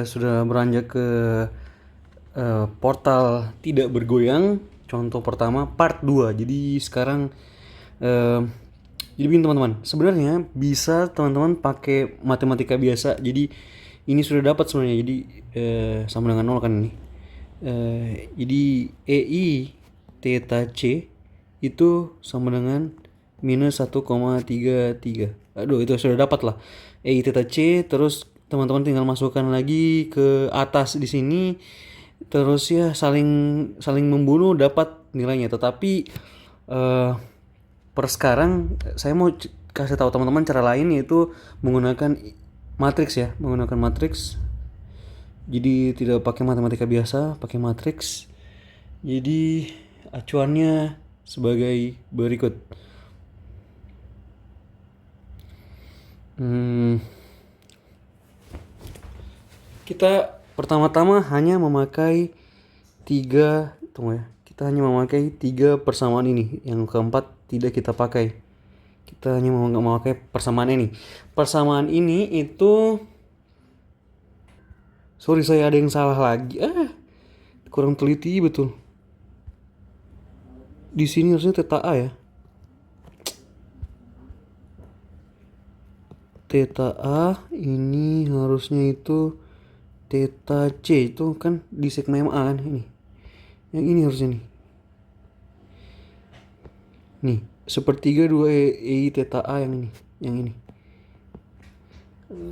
Sudah beranjak ke portal tidak bergoyang. Contoh pertama part 2. Jadi sekarang eh, jadi begini teman-teman, sebenarnya bisa teman-teman pakai matematika biasa. Jadi ini sudah dapat sebenarnya. Jadi sama dengan nol kan ini. Jadi EI theta C itu sama dengan minus 1,33. Aduh, itu sudah dapat lah. EI theta C, terus teman-teman tinggal masukkan lagi ke atas di sini. Terus ya saling saling membunuh dapat nilainya. Tetapi eh, per sekarang saya mau kasih tahu teman-teman cara lain, yaitu menggunakan matriks ya, menggunakan matriks. Jadi tidak pakai matematika biasa, pakai matriks. Jadi acuannya sebagai berikut. Kita pertama-tama hanya memakai tiga, tunggu ya. Kita hanya memakai tiga persamaan ini. Yang keempat tidak kita pakai. Kita hanya memakai persamaan ini. Persamaan ini itu, sorry saya ada yang salah lagi. Kurang teliti betul. Di sini harusnya theta A ya. Theta A ini harusnya itu theta C, itu kan di segma MA kan ini. Yang ini harusnya nih. Nih, sepertiga 2 EI theta A yang ini. Yang ini.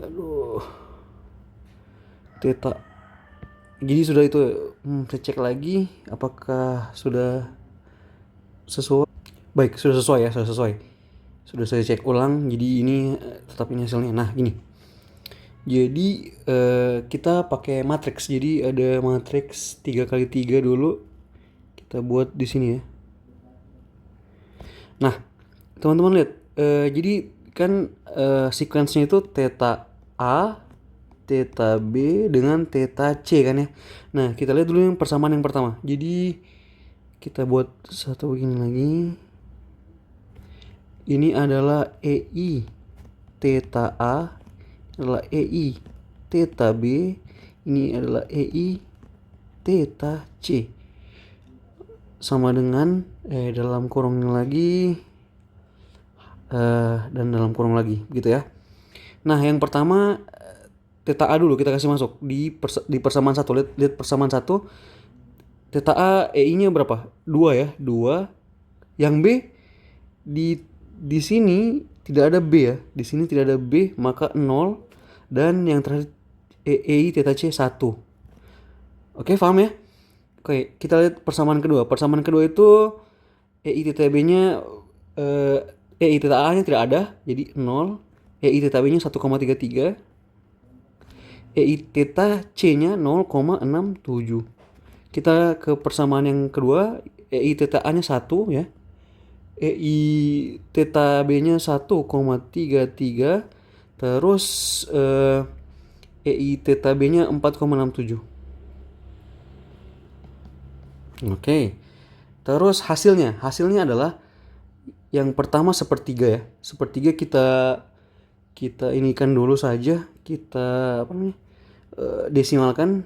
Aduh. Theta. Jadi sudah itu, saya cek lagi apakah sudah sesuai. Baik, sudah sesuai ya, sudah sesuai. Sudah saya cek ulang, jadi ini tetap ini hasilnya. Nah, gini. Jadi kita pakai matriks. Jadi ada matriks 3x3 dulu. Kita buat di sini ya. Nah, teman-teman lihat. Jadi kan sequence-nya itu theta A, theta B dengan theta C kan ya. Nah, kita lihat dulu yang persamaan yang pertama. Jadi kita buat satu begini lagi. Ini adalah EI theta A, adalah EI theta B, ini adalah EI theta C. Sama dengan dalam kurung lagi dan dalam kurung lagi, gitu ya. Nah, yang pertama theta A dulu kita kasih masuk di persamaan satu. Lihat persamaan satu. Theta A EI-nya berapa? 2 ya, 2. Yang B di sini tidak ada B ya. Di sini tidak ada B, maka 0. Dan yang terakhir EI theta C 1. Oke, paham ya? Oke, kita lihat persamaan kedua. Persamaan kedua itu EI theta B-nya EI theta A-nya tidak ada, jadi 0. EI theta B-nya 1,33. EI theta C-nya 0,67. Kita ke persamaan yang kedua, EI theta A-nya 1 ya. EI theta B-nya 1,33. Terus EI theta B-nya 4,67. Oke. Terus hasilnya adalah yang pertama sepertiga ya. Sepertiga kita inikan dulu saja. Kita desimalkan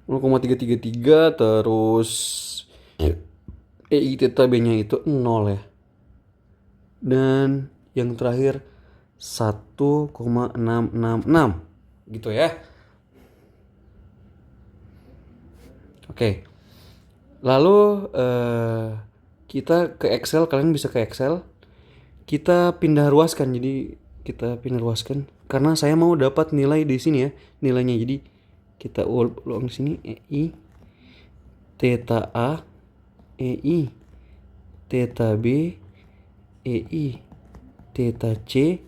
0,333, terus EI theta B-nya itu 0 ya. Dan yang terakhir 1,666 gitu ya. Oke. Lalu kita ke Excel, kalian bisa ke Excel. Kita pindah ruaskan. Jadi kita pindah ruaskan karena saya mau dapat nilai di sini ya, nilainya. Jadi kita ulang di sini EI theta A, EI theta B, EI theta C,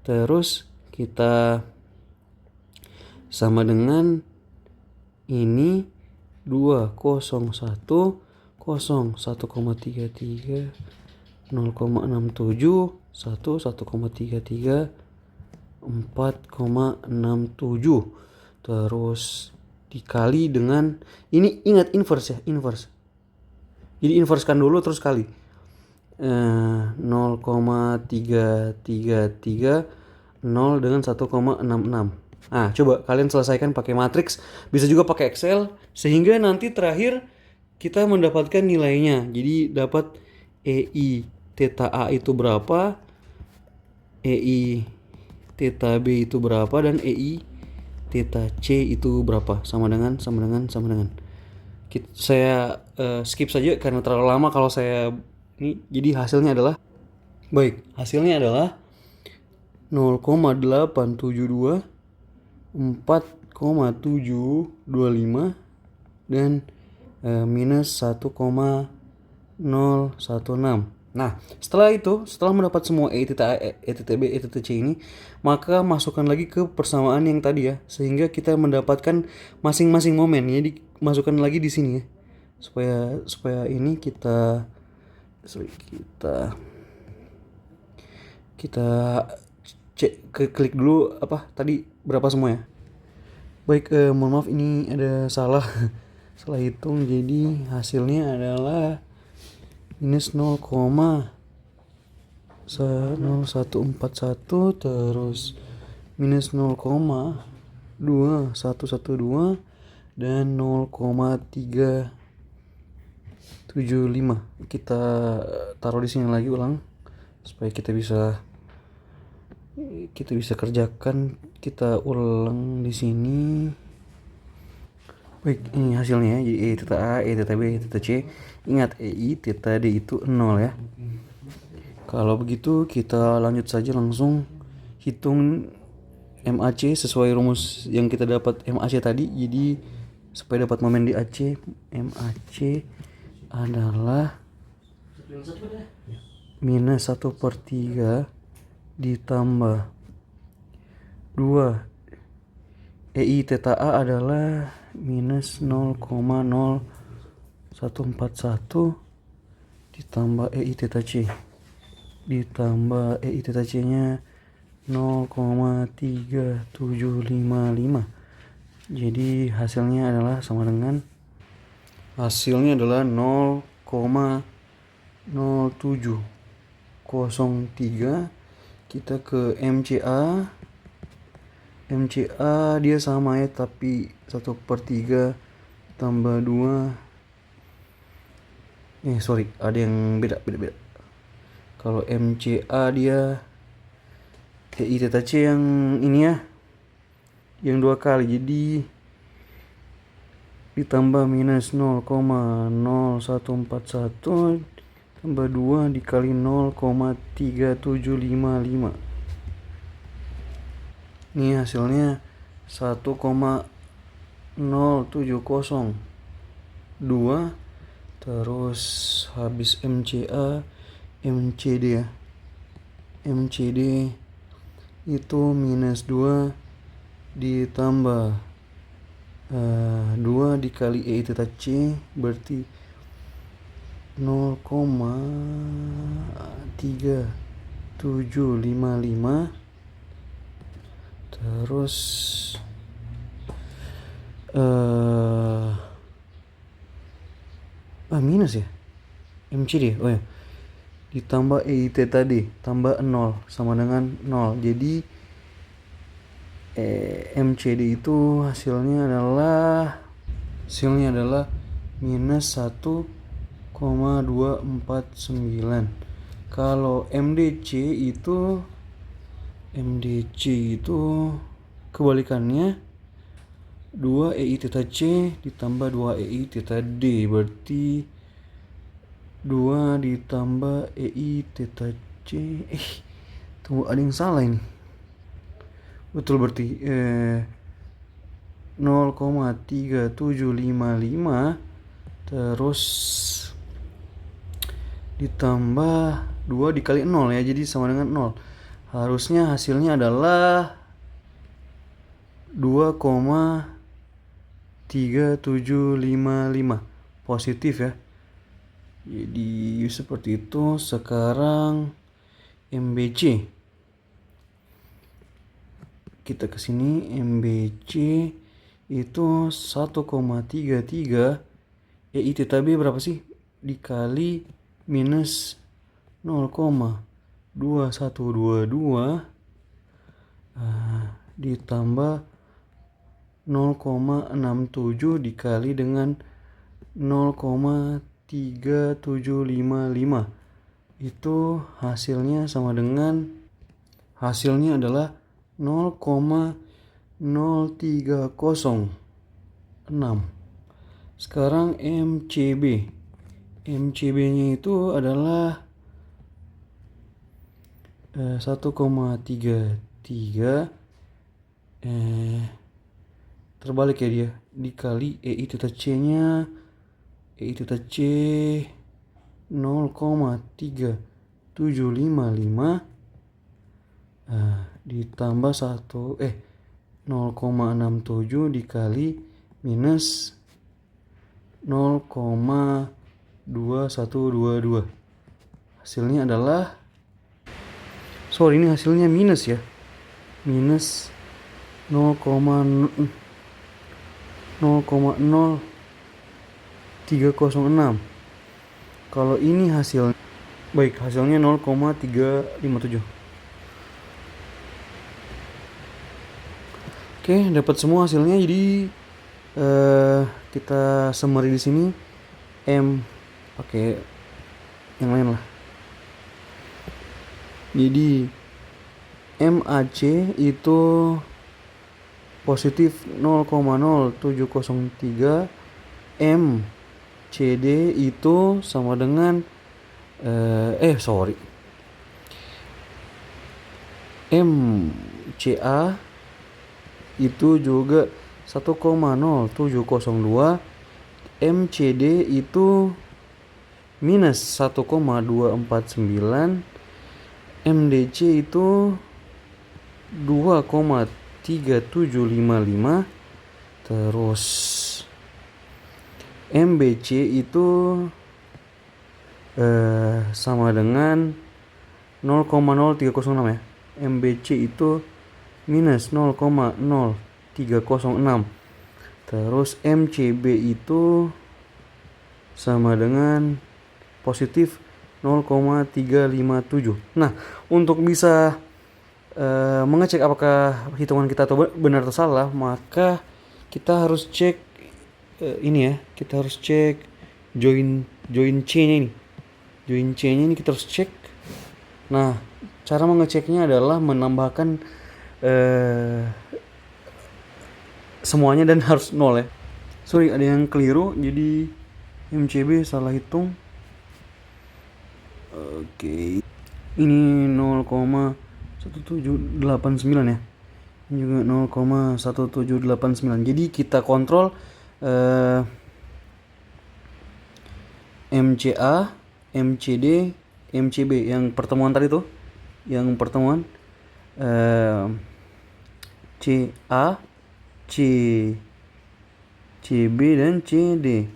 terus kita sama dengan ini 201 1,33 0,67 1,33 4,67, terus dikali dengan ini. Ingat inverse ya, inverse. Jadi inversekan dulu terus kali 0,333 0 dengan 1,66. Nah, coba kalian selesaikan pakai matriks, bisa juga pakai Excel, sehingga nanti terakhir kita mendapatkan nilainya. Jadi dapat EI theta A itu berapa, EI theta B itu berapa, dan EI theta C itu berapa. Sama dengan. Saya skip saja karena terlalu lama kalau saya ini. Jadi hasilnya adalah 0,872, 4,725, dan minus 1,016. Nah, setelah mendapat semua E theta A, E theta B, E theta C ini, maka masukkan lagi ke persamaan yang tadi ya, sehingga kita mendapatkan masing-masing momen. Jadi masukkan lagi di sini ya, supaya ini kita klik dulu apa tadi berapa semua ya. Baik, mohon maaf ini ada salah salah hitung, jadi hasilnya adalah minus 0,0141, terus minus 0,2112, dan 0,375. Kita taruh di sini lagi ulang supaya kita bisa kerjakan. Kita ulang di sini. Baik, ini hasilnya ya. Jadi E theta A, E theta B, E theta C. Ingat, EI theta D itu 0 ya. Kalau begitu kita lanjut saja langsung hitung MAC sesuai rumus yang kita dapat MAC tadi. Jadi supaya dapat momen di AC, MAC adalah minus 1/3 ditambah 2 EI theta A adalah minus 0,0141 ditambah EI theta C ditambah EI theta C nya 0,3755. Jadi hasilnya adalah 0,0703. Kita ke MCA dia sama ya, tapi 1/3 tambah 2. Ada yang beda. Kalau MCA dia EI theta C yang ini ya, yang 2 kali, jadi ditambah minus 0,0141 tambah 2 dikali 0,3755. Ini hasilnya 1,0702. Terus habis MCA, MCD ya. MCD itu minus 2 ditambah 2 dikali EI theta C berarti 0,3755. Terus minus ya MCD, oh ya, ditambah EI theta D tambah 0 sama dengan 0. Jadi MCD itu hasilnya adalah minus 1,249. Kalau MDC itu kebalikannya, 2 EI theta C ditambah 2 EI theta D berarti 2 ditambah EI theta C. Tunggu, ada yang salah ini. Betul, berarti 0,3755 terus ditambah 2 dikali 0 ya, jadi sama dengan 0. Harusnya hasilnya adalah 2,3755 positif ya. Jadi seperti itu. Sekarang MBC, kita ke sini. MBC itu 1,33 EI theta B berapa sih, dikali minus 0,2122 ditambah 0,67 dikali dengan 0,3755. Itu hasilnya adalah 0,0306. Sekarang MCB-nya itu adalah 1,33 terbalik ya dia, dikali EI theta C-nya, EI theta C 0,3755 ditambah 0,67 dikali minus 0,2122. Hasilnya adalah, ini hasilnya minus ya, minus 0,0306. Kalau ini hasilnya 0,357. Oke, dapat semua hasilnya. Jadi kita summary di sini. Pakai yang lain lah. Jadi MAC itu positif 0,0703, MCD itu sama dengan MCA itu juga 1,0702, MCD itu minus 1,249, MDC itu 2,3755, terus MBC itu sama dengan 0,0306 ya. MBC itu minus 0,0306. Terus MCB itu sama dengan positif 0,357. Nah, untuk bisa mengecek apakah hitungan kita benar atau salah, maka kita harus cek kita harus cek join C-nya ini. Join C-nya ini kita harus cek. Nah, cara mengeceknya adalah menambahkan semuanya dan harus 0 ya. Ada yang keliru, jadi MCB salah hitung. Oke. Ini 0,1789 ya. Ini juga 0,1789. Jadi kita kontrol MCA, MCD, MCB yang pertemuan tadi tuh. Yang pertemuan CA, CB dan CD.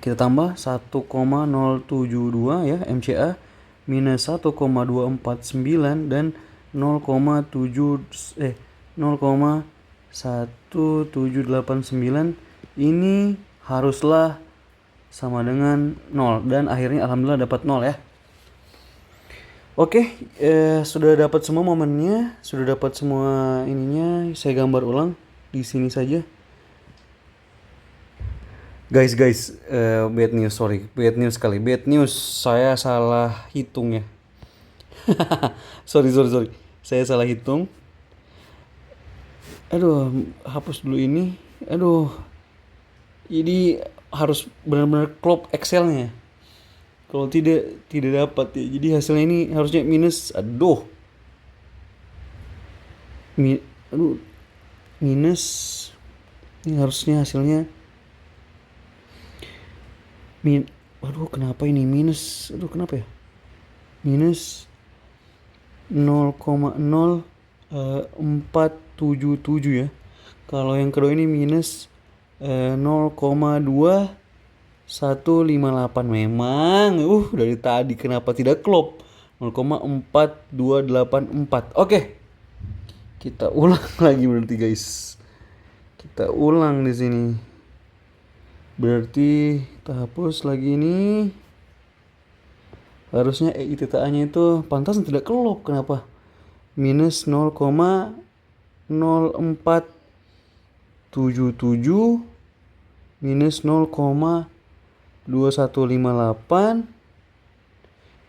Kita tambah 1,072 ya MCA minus 1,249 dan 0,1789 ini haruslah sama dengan 0, dan akhirnya alhamdulillah dapat 0 ya. Oke, sudah dapat semua momennya, sudah dapat semua ininya. Saya gambar ulang di sini saja. Guys, bad news sekali. Bad news, saya salah hitung ya. sorry. Saya salah hitung. Hapus dulu ini. Jadi harus benar-benar klop Excelnya. Kalau tidak dapat ya. Jadi hasilnya ini harusnya minus. Minus. Ini harusnya hasilnya kenapa ini minus? Kenapa ya? Minus 0,0477 ya. Kalau yang kedua ini minus 0,2158. Memang dari tadi kenapa tidak klop? 0,4284. Oke. Kita ulang lagi berarti guys. Kita ulang di sini. Berarti kita hapus lagi ini. Harusnya EI theta A-nya itu pantas tidak kelop. Kenapa? Minus 0,04 77 minus 0,2158,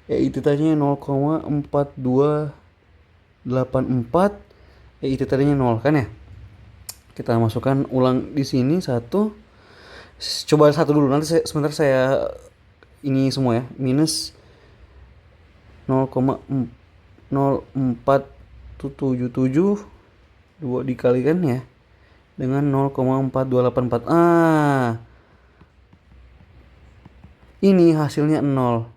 EI titanya 0,4284, EI titanya 0 kan ya. Kita masukkan ulang di sini satu. Coba satu dulu, nanti sebentar saya ini semua ya. Minus 0,0477 2 dikalikan ya dengan 0,4284. Ini hasilnya 0.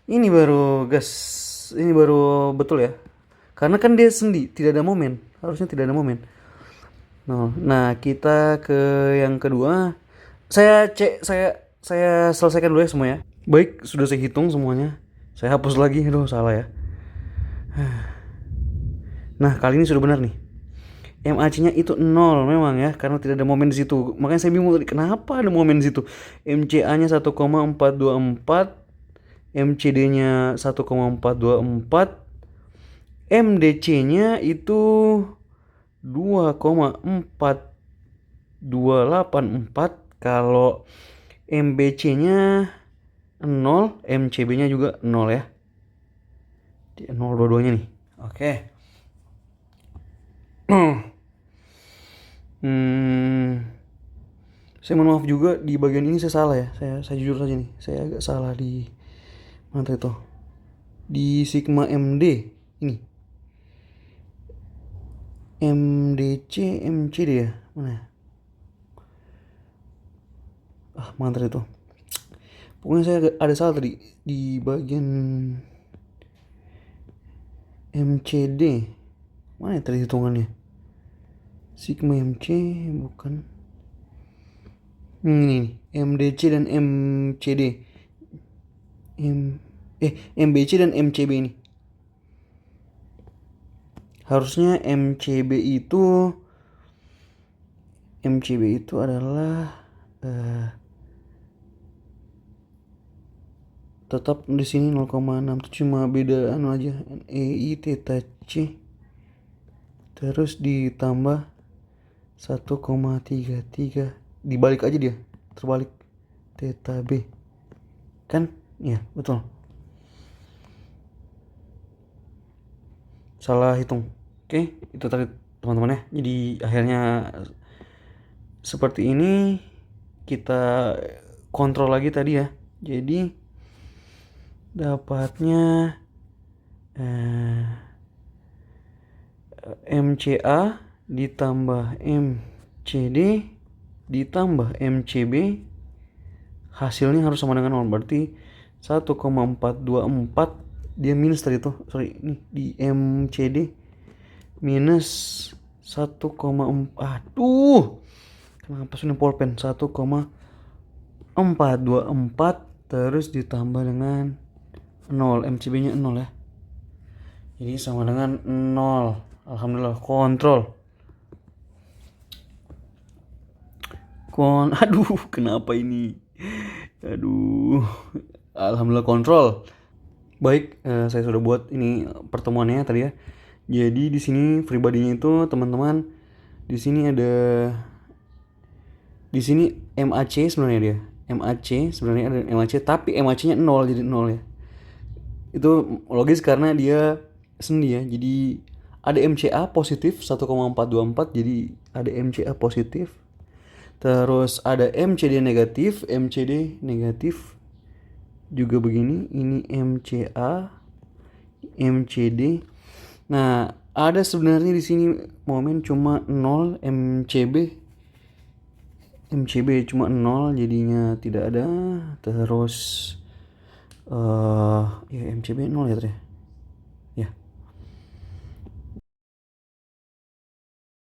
Ini baru gas. Ini baru betul ya. Karena kan dia sendi, tidak ada momen. Harusnya tidak ada momen. Nah, kita ke yang kedua. Saya selesaikan dulu ya semua ya. Baik, sudah saya hitung semuanya. Saya hapus lagi. Aduh, salah ya. Nah, kali ini sudah benar nih. MAC-nya itu 0 memang ya, karena tidak ada momen di situ. Makanya saya bingung tadi kenapa ada momen di situ. MCA-nya 1,424, MCD-nya 1,424, MDC-nya itu 2,4284. Kalau MBC-nya 0, MCB-nya juga 0 ya. 0 dua-duanya nih. Oke. Saya mohon maaf juga di bagian ini saya salah ya. Saya jujur saja nih. Saya agak salah di mana itu? Di sigma MD ini. MDC, MCD ya? Mana? Mantra itu. Pokoknya saya ada salah tadi di bagian MCD. Mana ya tadi hitungannya? Sigma MC bukan. Ini MDC dan MCD. MBC dan MCB ini. Harusnya MCB itu adalah tetap di sini 0,6, cuma beda aja. EI theta C terus ditambah 1,33, dibalik aja dia, terbalik theta B kan ya, betul, salah hitung. Oke, itu tadi teman-teman ya. Jadi akhirnya seperti ini. Kita kontrol lagi tadi ya. Jadi dapatnya MCA ditambah MCD ditambah MCB, hasilnya harus sama dengan 0. Berarti 1,424 dia minus tadi tuh. Sorry, ini di MCD minus 1,4. Aduh, kenapa sudah pulpen? 1,424 terus ditambah dengan 0. MCB-nya 0 ya. Jadi sama dengan 0. Alhamdulillah, kontrol. Aduh, kenapa ini? Aduh. Alhamdulillah kontrol. Baik, saya sudah buat ini pertemuannya tadi ya. Jadi di sini free body-nya itu teman-teman, di sini MAC sebenarnya dia. MAC sebenarnya ada MAC, tapi MAC-nya 0 jadi 0 ya. Itu logis karena dia sendi ya. Jadi ada MCA positif 1,424, jadi ada MCA positif. Terus ada MCD negatif juga begini. Ini MCA, MCD. Nah, ada sebenarnya di sini momen cuma 0, MCB cuma 0, jadinya tidak ada. Terus ya MCB 0 ya tadi. Ya.